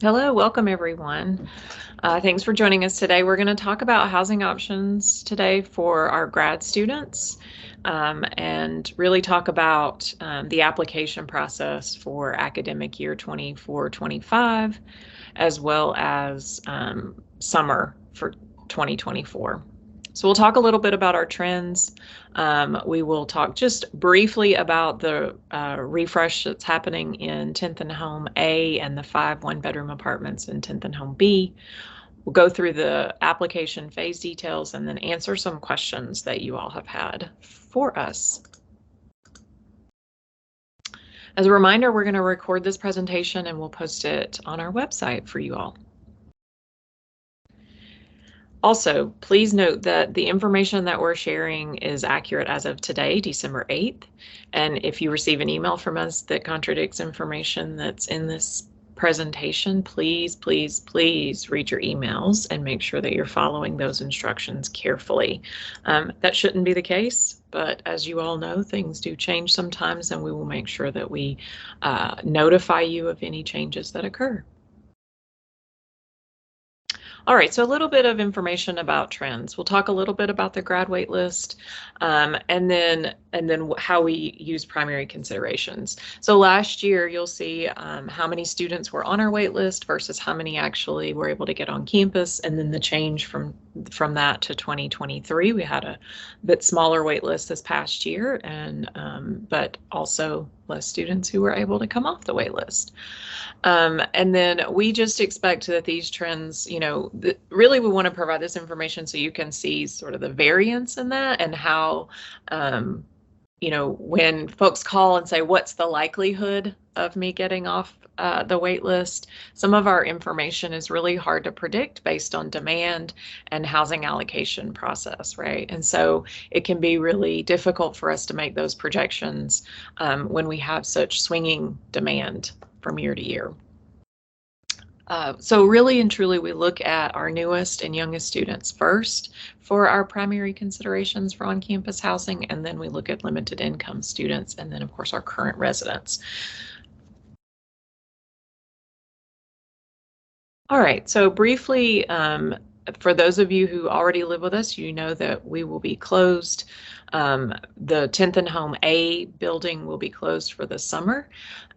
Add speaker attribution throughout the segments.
Speaker 1: Hello, welcome everyone. Thanks for joining us today. We're going to talk about housing options today for our grad students and really talk about the application process for academic year 24-25 as well as summer for 2024. So we'll talk a little bit about our trends. We will talk just briefly about the refresh that's happening in 10th and Home A and the 5 one-bedroom apartments in 10th and Home B. We'll go through the application phase details and then answer some questions that you all have had for us. As a reminder, we're going to record this presentation and we'll post it on our website for you all. Also, please note that the information that we're sharing is accurate as of today, December 8th. And if you receive an email from us that contradicts information that's in this presentation, please read your emails and make sure that you're following those instructions carefully. That shouldn't be the case, but as you all know, things do change sometimes, and we will make sure that we notify you of any changes that occur. All right, so a little bit of information about trends. We'll talk a little bit about the grad wait list and then how we use primary considerations. So last year, you'll see how many students were on our wait list versus how many actually were able to get on campus, and then the change from that to 2023. We had a bit smaller wait list this past year, and but also less students who were able to come off the wait list. And then we just expect that these trends, really we want to provide this information so you can see sort of the variance in that and how, when folks call and say, what's the likelihood of me getting off the wait list, some of our information is really hard to predict based on demand and housing allocation process, right? And so it can be really difficult for us to make those projections when we have such swinging demand from year to year. So really and truly, we look at our newest and youngest students first for our primary considerations for on-campus housing, and then we look at limited income students, and then of course our current residents. All right, so briefly, for those of you who already live with us, you know that we will be closed. The 10th and Home A building will be closed for the summer.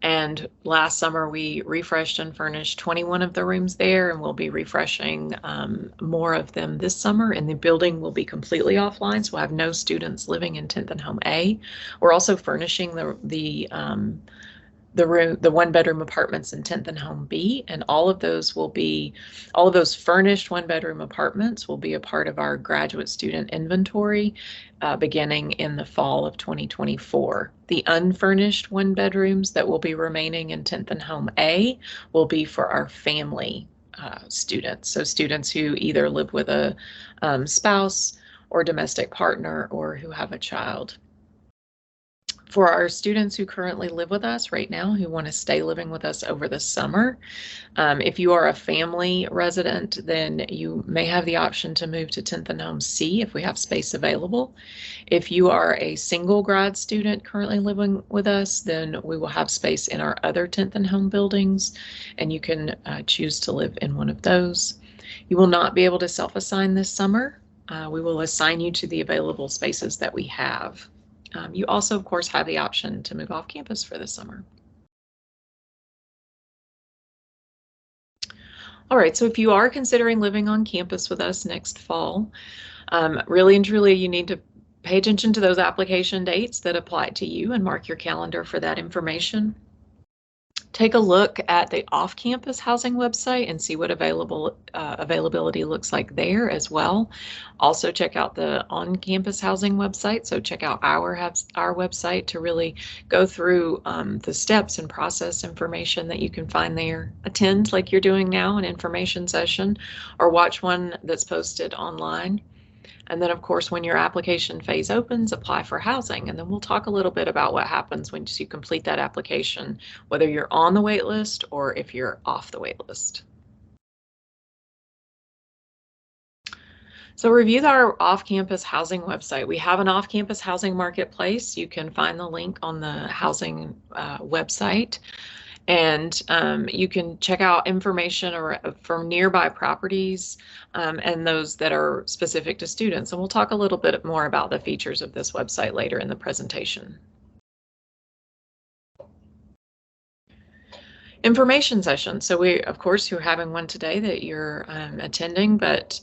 Speaker 1: And last summer, we refreshed and furnished 21 of the rooms there, and we'll be refreshing more of them this summer. And the building will be completely offline, so we'll have no students living in 10th and Home A. We're also furnishing the one-bedroom apartments in 10th and Home B, and all of those furnished one-bedroom apartments will be a part of our graduate student inventory beginning in the fall of 2024. The unfurnished one-bedrooms that will be remaining in 10th and Home A will be for our family students, so students who either live with a spouse or domestic partner or who have a child. For our students who currently live with us right now, who want to stay living with us over the summer, if you are a family resident, then you may have the option to move to 10th and Home C if we have space available. If you are a single grad student currently living with us, then we will have space in our other 10th and Home buildings, and you can choose to live in one of those. You will not be able to self-assign this summer. We will assign you to the available spaces that we have. You also, of course, have the option to move off campus for the summer. All right, so if you are considering living on campus with us next fall, really and truly, you need to pay attention to those application dates that apply to you and mark your calendar for that information. Take a look at the off-campus housing website and see what availability looks like there as well. Also check out the on-campus housing website. So check out our website to really go through the steps and process information that you can find there. Attend, like you're doing now, an information session, or watch one that's posted online. And then, of course, when your application phase opens, apply for housing. And then we'll talk a little bit about what happens once you complete that application, whether you're on the wait list or if you're off the wait list. So review our off-campus housing website. We have an off-campus housing marketplace. You can find the link on the housing website. And you can check out information from nearby properties and those that are specific to students. And we'll talk a little bit more about the features of this website later in the presentation. Information session. So we, of course, you're having one today that you're attending, but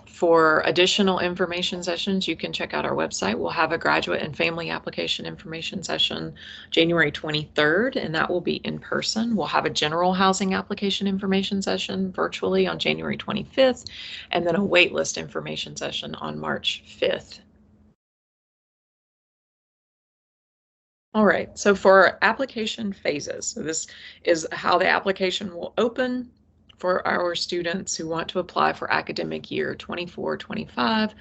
Speaker 1: for additional information sessions, you can check out our website. We'll have a graduate and family application information session January 23rd, and that will be in person. We'll have a general housing application information session virtually on January 25th, and then a waitlist information session on March 5th. All right, so for application phases, so this is how the application will open for our students who want to apply for academic year 24-25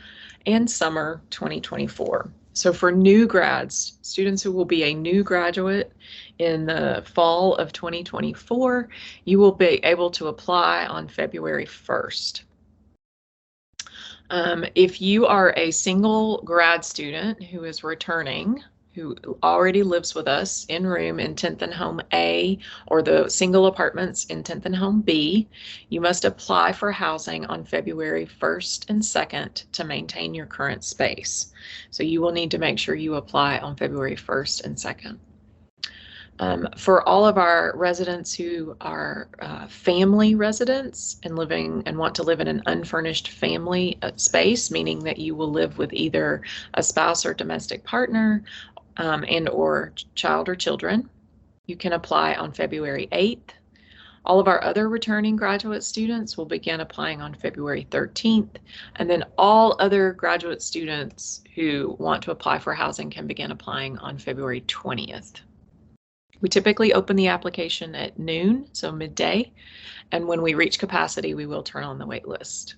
Speaker 1: and summer 2024. So for new grads, students who will be a new graduate in the fall of 2024, you will be able to apply on February 1st. If you are a single grad student who is returning, who already lives with us in room in 10th and Home A or the single apartments in 10th and Home B, you must apply for housing on February 1st and 2nd to maintain your current space. So you will need to make sure you apply on February 1st and 2nd. For all of our residents who are family residents and want to live in an unfurnished family space, meaning that you will live with either a spouse or domestic partner and or child or children, you can apply on February 8th. All of our other returning graduate students will begin applying on February 13th, and then all other graduate students who want to apply for housing can begin applying on February 20th. We typically open the application at noon, so midday, and when we reach capacity, we will turn on the wait list.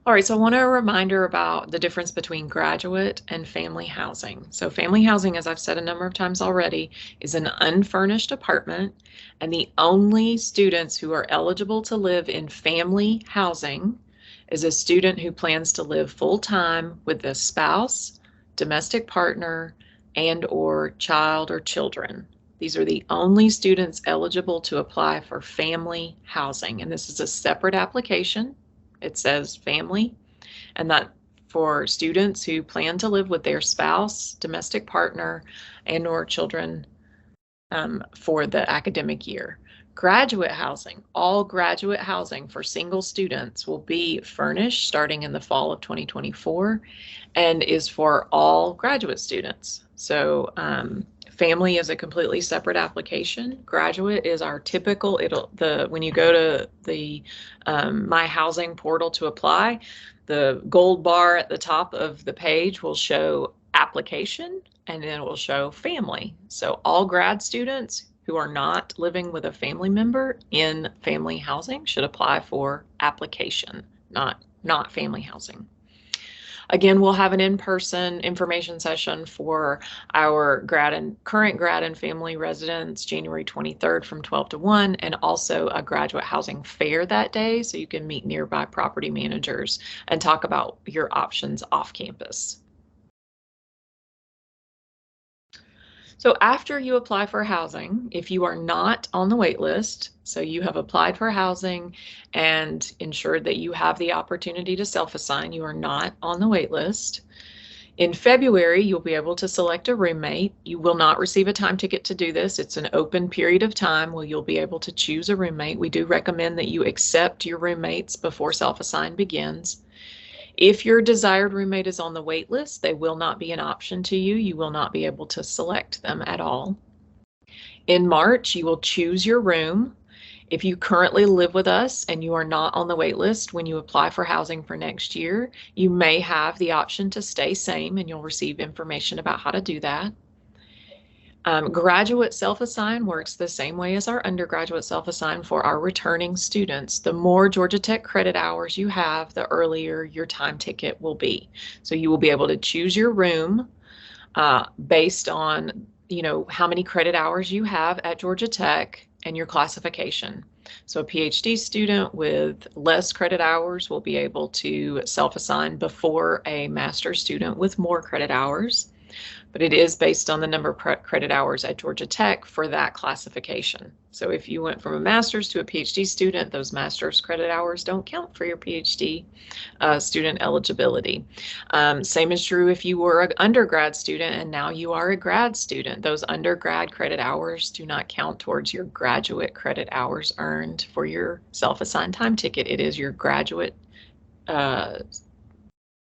Speaker 1: All right, so I want a reminder about the difference between graduate and family housing. So family housing, as I've said a number of times already, is an unfurnished apartment, and the only students who are eligible to live in family housing is a student who plans to live full-time with a spouse, domestic partner, and or child or children. These are the only students eligible to apply for family housing, and this is a separate application. It says family, and that for students who plan to live with their spouse, domestic partner, and or children for the academic year. Graduate housing, all graduate housing for single students will be furnished starting in the fall of 2024 and is for all graduate students. So family is a completely separate application. Graduate is our typical, when you go to the My Housing portal to apply, the gold bar at the top of the page will show application, and then it will show family. So all grad students who are not living with a family member in family housing should apply for application, not family housing. Again, we'll have an in-person information session for our current grad and family residents January 23rd from 12 to 1, and also a graduate housing fair that day, so you can meet nearby property managers and talk about your options off campus. So after you apply for housing, if you are not on the wait list, so you have applied for housing and ensured that you have the opportunity to self-assign, you are not on the wait list. In February, you'll be able to select a roommate. You will not receive a time ticket to do this. It's an open period of time where you'll be able to choose a roommate. We do recommend that you accept your roommates before self-assign begins. If your desired roommate is on the wait list, they will not be an option to you. You will not be able to select them at all. In March, you will choose your room. If you currently live with us and you are not on the wait list when you apply for housing for next year, you may have the option to stay same, and you'll receive information about how to do that. Graduate self-assign works the same way as our undergraduate self-assign for our returning students. The more Georgia Tech credit hours you have, the earlier your time ticket will be. So you will be able to choose your room based on, how many credit hours you have at Georgia Tech and your classification. So a PhD student with less credit hours will be able to self-assign before a master's student with more credit hours. But it is based on the number of credit hours at Georgia Tech for that classification. So if you went from a master's to a PhD student, those master's credit hours don't count for your PhD student eligibility. Same is true if you were an undergrad student and now you are a grad student. Those undergrad credit hours do not count towards your graduate credit hours earned for your self-assigned time ticket. It is your graduate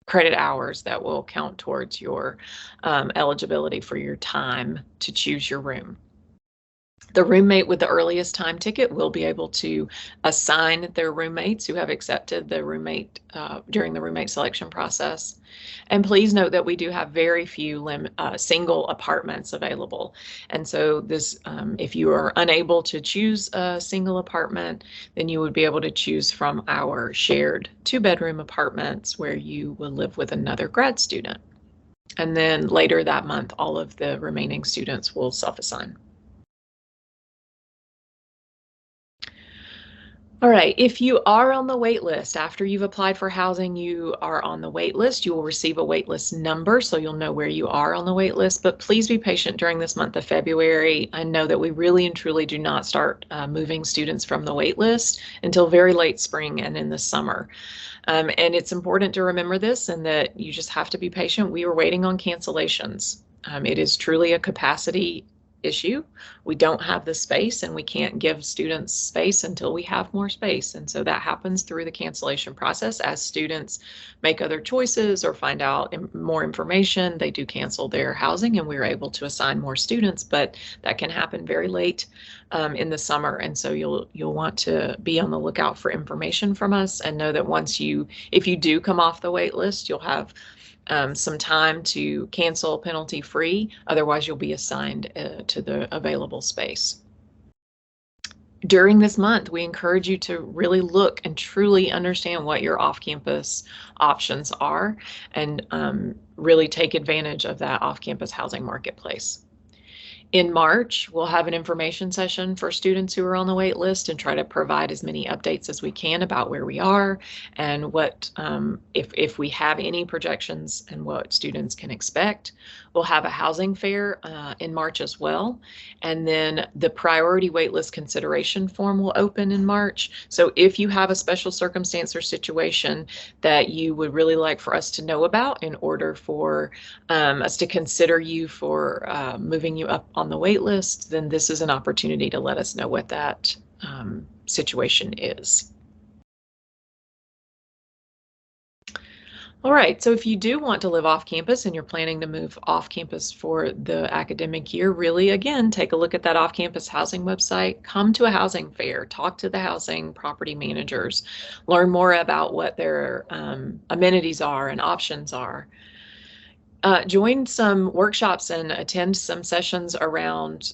Speaker 1: credit hours that will count towards your eligibility for your time to choose your room. The roommate with the earliest time ticket will be able to assign their roommates who have accepted the roommate during the roommate selection process. And please note that we do have very few single apartments available. And so this, if you are unable to choose a single apartment, then you would be able to choose from our shared 2-bedroom apartments where you will live with another grad student. And then later that month, all of the remaining students will self-assign. All right, if you are on the wait list, after you've applied for housing, you are on the wait list. You will receive a wait list number, so you'll know where you are on the wait list, but please be patient during this month of February. I know that we really and truly do not start moving students from the wait list until very late spring and in the summer. And it's important to remember this and that you just have to be patient. We are waiting on cancellations. It is truly a capacity issue. We don't have the space and we can't give students space until we have more space. And so that happens through the cancellation process. As students make other choices or find out more information, they do cancel their housing and we're able to assign more students, but that can happen very late in the summer. And so you'll want to be on the lookout for information from us and know that if you do come off the wait list, you'll have some time to cancel penalty free. Otherwise, you'll be assigned to the available space. During this month, we encourage you to really look and truly understand what your off-campus options are and really take advantage of that off-campus housing marketplace. In March, we'll have an information session for students who are on the wait list and try to provide as many updates as we can about where we are and what, if we have any projections and what students can expect. We'll have a housing fair in March as well. And then the priority waitlist consideration form will open in March. So if you have a special circumstance or situation that you would really like for us to know about in order for us to consider you for moving you up on the wait list, then this is an opportunity to let us know what that situation is. All right, so if you do want to live off campus and you're planning to move off campus for the academic year, really, again, take a look at that off-campus housing website, come to a housing fair, talk to the housing property managers, learn more about what their amenities are and options are. Join some workshops and attend some sessions around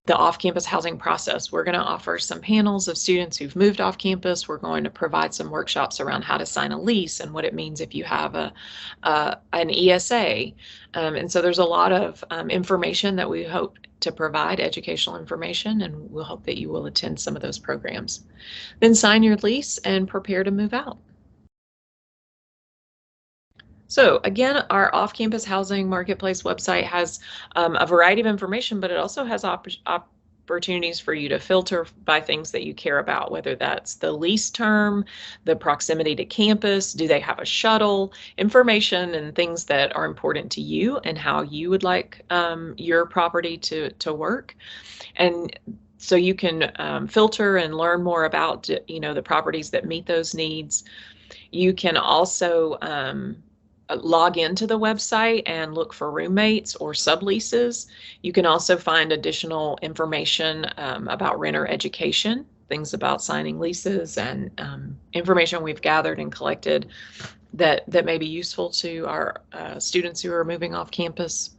Speaker 1: the off-campus housing process. We're going to offer some panels of students who've moved off campus. We're going to provide some workshops around how to sign a lease and what it means if you have an ESA. And so there's a lot of information that we hope to provide, educational information, and we'll hope that you will attend some of those programs. Then sign your lease and prepare to move out. So again, our off-campus housing marketplace website has a variety of information, but it also has opportunities for you to filter by things that you care about, whether that's the lease term, the proximity to campus, do they have a shuttle, information and things that are important to you and how you would like your property to work. And so you can filter and learn more about, the properties that meet those needs. You can also log into the website and look for roommates or subleases. You can also find additional information about renter education, things about signing leases, and information we've gathered and collected that may be useful to our students who are moving off campus.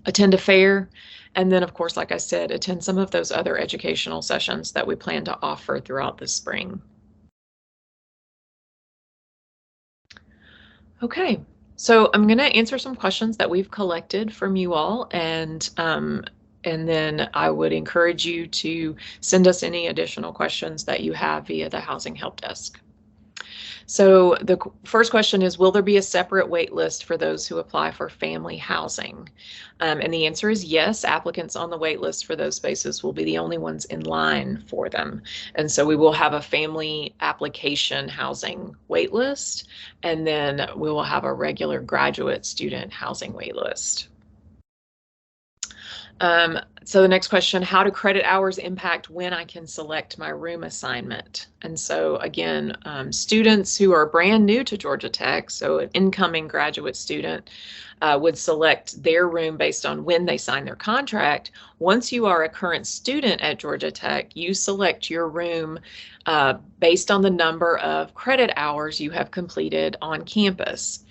Speaker 1: Attend a fair, and then, of course, like I said, attend some of those other educational sessions that we plan to offer throughout the spring. Okay, so I'm going to answer some questions that we've collected from you all, and then I would encourage you to send us any additional questions that you have via the Housing Help Desk. So the first question is, will there be a separate wait list for those who apply for family housing? And the answer is yes. Applicants on the wait list for those spaces will be the only ones in line for them. And so we will have a family application housing wait list, and then we will have a regular graduate student housing wait list. So the next question, how do credit hours impact when I can select my room assignment? And so again, students who are brand new to Georgia Tech, so an incoming graduate student, would select their room based on when they sign their contract. Once you are a current student at Georgia Tech, you select your room based on the number of credit hours you have completed on campus.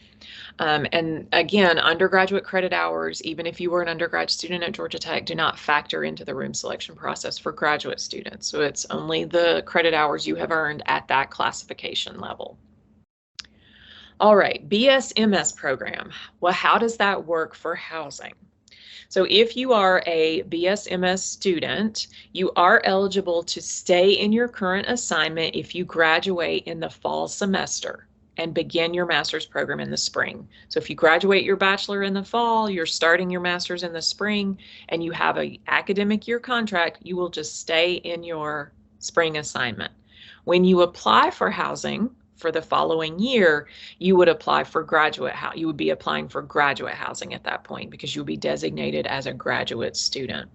Speaker 1: And again, undergraduate credit hours, even if you were an undergrad student at Georgia Tech, do not factor into the room selection process for graduate students. So it's only the credit hours you have earned at that classification level. All right, BS-MS program. Well, how does that work for housing? So if you are a BS-MS student, you are eligible to stay in your current assignment if you graduate in the fall semester and begin your master's program in the spring. So if you graduate your bachelor in the fall, you're starting your master's in the spring, and you have an academic year contract, you will just stay in your spring assignment. When you apply for housing for the following year, you would apply for you would be applying for graduate housing at that point because you'll be designated as a graduate student.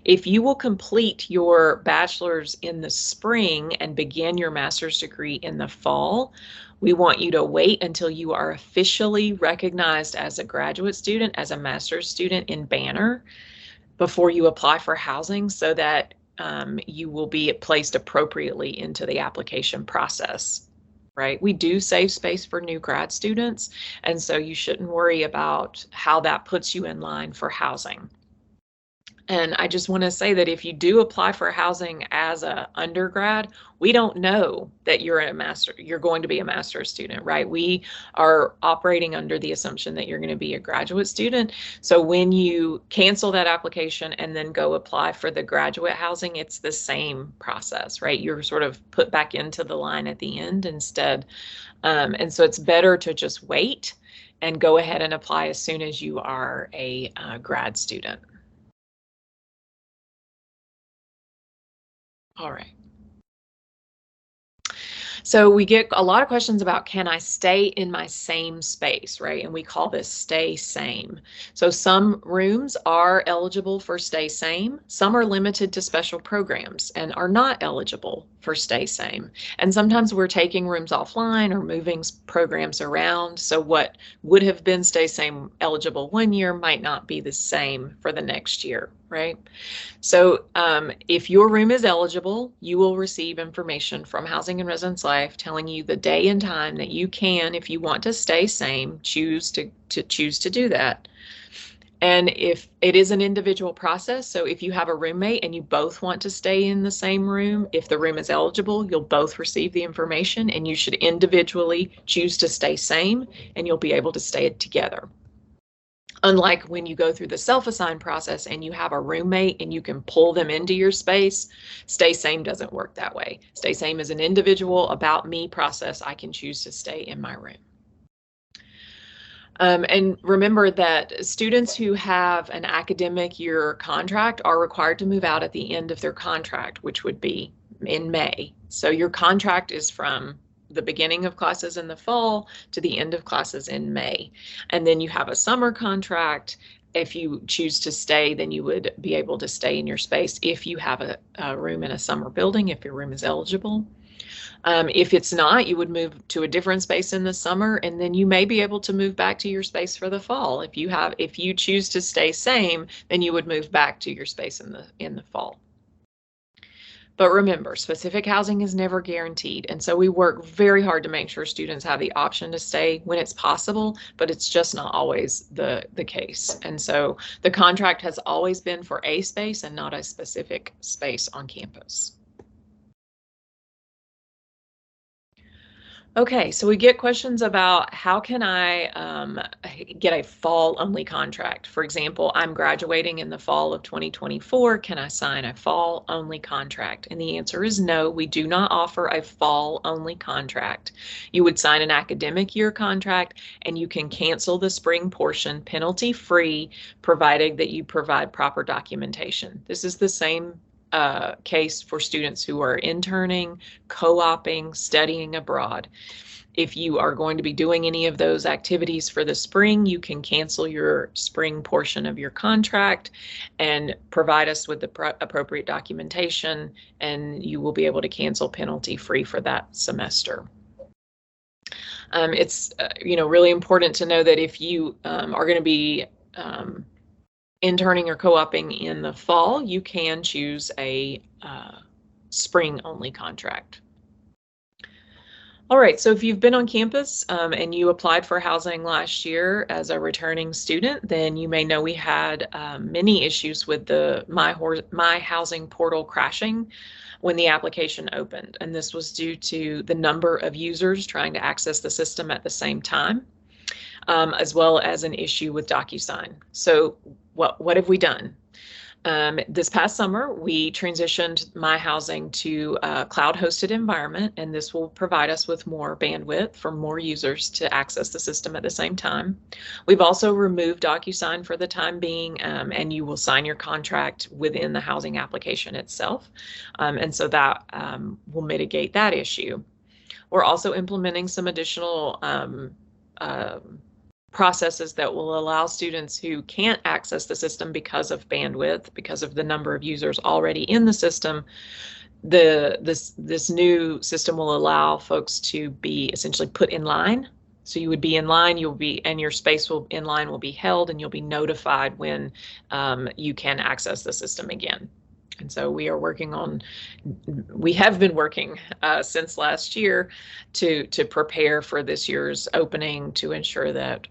Speaker 1: If you will complete your bachelor's in the spring and begin your master's degree in the fall, we want you to wait until you are officially recognized as a graduate student, as a master's student in Banner, before you apply for housing, so that you will be placed appropriately into the application process. Right? We do save space for new grad students, and so you shouldn't worry about how that puts you in line for housing. And I just want to say that if you do apply for housing as an undergrad, we don't know that you're going to be a master's student, right? We are operating under the assumption that you're going to be a graduate student. So when you cancel that application and then go apply for the graduate housing, it's the same process, right? You're sort of put back into the line at the end instead. And so it's better to just wait and go ahead and apply as soon as you are a grad student. All right. So we get a lot of questions about, can I stay in my same space, right? And we call this stay same. So some rooms are eligible for stay same. Some are limited to special programs and are not eligible for stay same. And sometimes we're taking rooms offline or moving programs around. So what would have been stay same eligible one year might not be the same for the next year, right? So if your room is eligible, you will receive information from Housing and Residence Life telling you the day and time that you can, if you want to stay same, choose to do that. And if it is an individual process, so if you have a roommate and you both want to stay in the same room, if the room is eligible, you'll both receive the information, and you should individually choose to stay same, and you'll be able to stay together. Unlike when you go through the self-assigned process and you have a roommate and you can pull them into your space, stay same doesn't work that way. Stay same is an individual about me process. I can choose to stay in my room. And remember that students who have an academic year contract are required to move out at the end of their contract, which would be in May. So your contract is from the beginning of classes in the fall to the end of classes in May. And then you have a summer contract. If you choose to stay, then you would be able to stay in your space if you have a room in a summer building, if your room is eligible. If it's not, you would move to a different space in the summer, and then you may be able to move back to your space for the fall. If you choose to stay same, then you would move back to your space in the fall. But remember, specific housing is never guaranteed, and so we work very hard to make sure students have the option to stay when it's possible, but it's just not always the case. And so the contract has always been for a space and not a specific space on campus. Okay, so we get questions about how can I get a fall-only contract? For example, I'm graduating in the fall of 2024. Can I sign a fall-only contract? And the answer is no, we do not offer a fall-only contract. You would sign an academic year contract, and you can cancel the spring portion penalty-free, provided that you provide proper documentation. This is the same case for students who are interning, co-oping, studying abroad. If you are going to be doing any of those activities for the spring, you can cancel your spring portion of your contract and provide us with the appropriate documentation, and you will be able to cancel penalty free for that semester. It's really important to know that if you are going to be interning or co-oping in the fall, you can choose a spring-only contract. All right, so if you've been on campus and you applied for housing last year as a returning student, then you may know we had many issues with the My Housing portal crashing when the application opened. And this was due to the number of users trying to access the system at the same time, as well as an issue with DocuSign. So what have we done? This past summer, we transitioned My Housing to a cloud-hosted environment, and this will provide us with more bandwidth for more users to access the system at the same time. We've also removed DocuSign for the time being, and you will sign your contract within the housing application itself, and so that will mitigate that issue. We're also implementing some additional processes that will allow students who can't access the system because of bandwidth, because of the number of users already in the system. This new system will allow folks to be essentially put in line. So you would be in line, and your space in line will be held, and you'll be notified when you can access the system again. And so we have been working since last year to prepare for this year's opening, to ensure that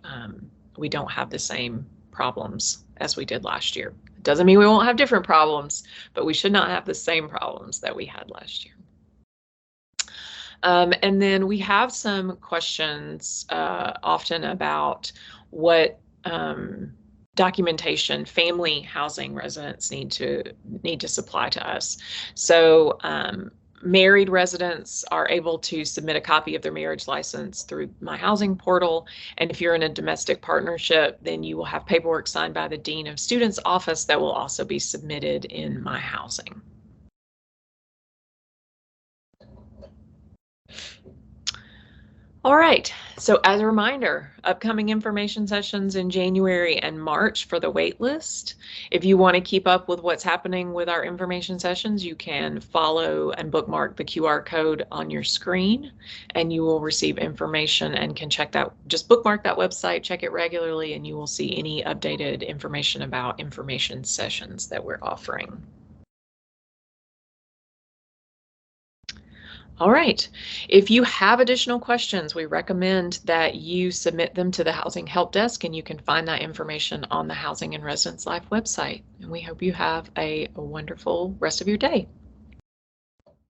Speaker 1: we don't have the same problems as we did last year. It doesn't mean we won't have different problems, but we should not have the same problems that we had last year. And then we have some questions often about what documentation family housing residents need to supply to us. So married residents are able to submit a copy of their marriage license through My Housing portal, and if you're in a domestic partnership, then you will have paperwork signed by the Dean of Students office that will also be submitted in My Housing. All right, so as a reminder, upcoming information sessions in January and March for the wait list. If you want to keep up with what's happening with our information sessions, you can follow and bookmark the QR code on your screen, and you will receive information and can check that. Just bookmark that website, check it regularly, and you will see any updated information about information sessions that we're offering. All right, if you have additional questions, we recommend that you submit them to the Housing Help Desk, and you can find that information on the Housing and Residence Life website. And we hope you have a wonderful rest of your day.